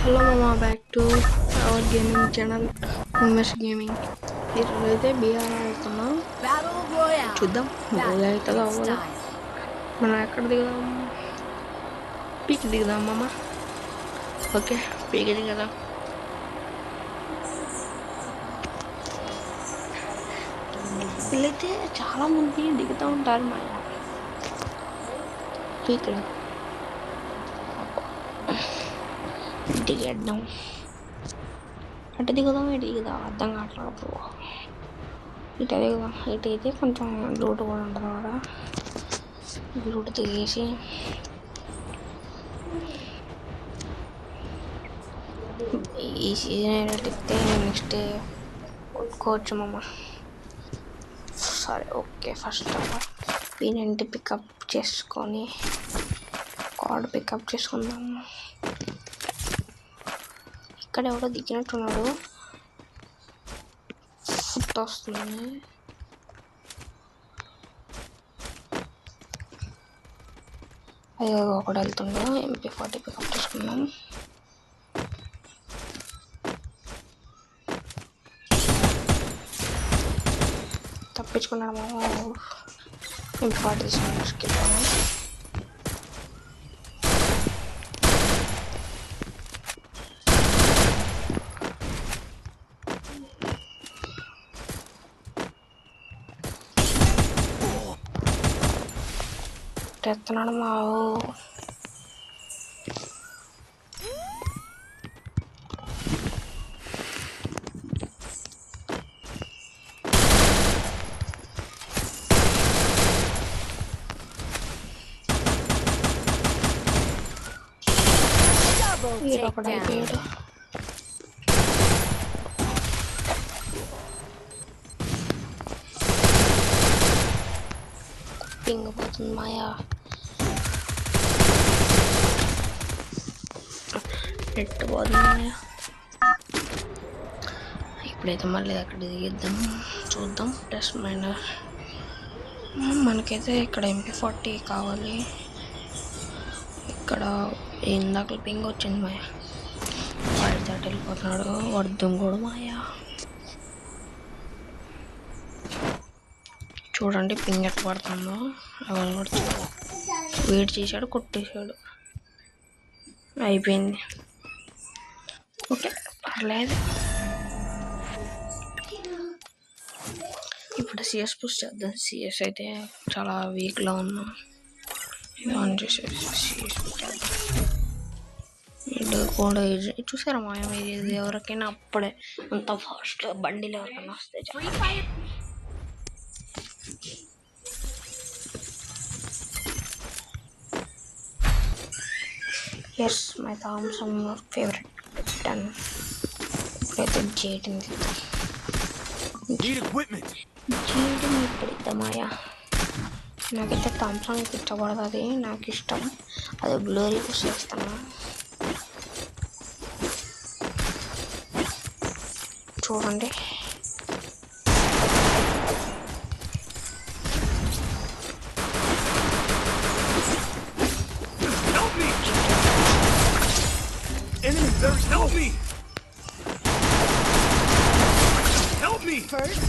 Hello మామా, back to our gaming channel Umesh gaming. ఈరోజు అయితే బీఆర్ ఆడుతున్నాం. చూద్దాం గోల్ అవుతుందో అవ్వదు. మనం ఎక్కడ దిగుదాం? పీక్ దిగుదాం మామ. ఓకే, పీక్ దిగుదాం. వీళ్ళైతే చాలా మంది దిగుతూ ఉంటారు మా పీక్లో. దిగేద్దాం. అటు దిగుదాం, ఇటు దిగుదాం, అర్థం కావట్లేదు. ఇటు దిగుదాం. ఇటు అయితే కొంచెం లూట్ కూడా ఉంటుంది కూడా. లూట్ తీసి ఈ సీజన్ ఎడితే నెక్స్ట్ కొట్టుకోవచ్చు మామ. సరే ఓకే, ఫస్ట్ ఆఫ్ ఆల్ వీనింటి పికప్ చేసుకొని కార్డు పికప్ చేసుకుందాము. ఇక్కడ ఎవడో దిగినట్టున్నాడు. ఫుట్ వస్తుంది. అయ్యో, ఒకడు వెళ్తుండో. MP40 పికప్ చేసుకుందాం. తప్పించుకున్నాడు మామ. MP40 తీసుకున్నాను. ఎత్తున్నాడు మావు. ఒకటి అయిపోయాడు. పింగ్ పోతుంది మాయా. నెట్ పోతుంది మాయా. ఇప్పుడైతే మళ్ళీ అక్కడ దిగిద్దాం, చూద్దాం. ప్లస్ మైనస్ మనకైతే ఇక్కడ MP40 కావాలి. ఇక్కడ ఇందాక పింగ్ వచ్చింది మాయా. వాడి దాటి వెళ్ళిపోతున్నాడు. వర్ధం కూడా మాయా. చూడండి పింగ్ ఎట్లా పడుతుందో. అవన్నీ కూడా వెయిట్ చేశాడు, కొట్టేశాడు. అయిపోయింది. ఓకే, పర్లేదు. ఇప్పుడు CS పుష్ చేద్దాం. CS అయితే చాలా వీక్లో ఉన్నాం. ఇది ఆన్ చేసేది CS చేద్దాం. ఇది కూడా చూసారా మాయం. ఇది ఎవరికైనా అప్పుడే అంత ఫాస్ట్గా బండిలో ఎవరికైనా వస్తే ఎస్, మై థామ్సన్ ఫేవరెట్ టన్. ఇప్పుడైతే జేటిని తీద్దాం. జేటిని ఇప్పుడు ఇద్దామాయా. నాకైతే థామ్సన్ ఇష్టపడుతుంది, నాకు ఇష్టం. అది గ్లోరీ పుష్ చేస్తాను. చూడండి Help me! First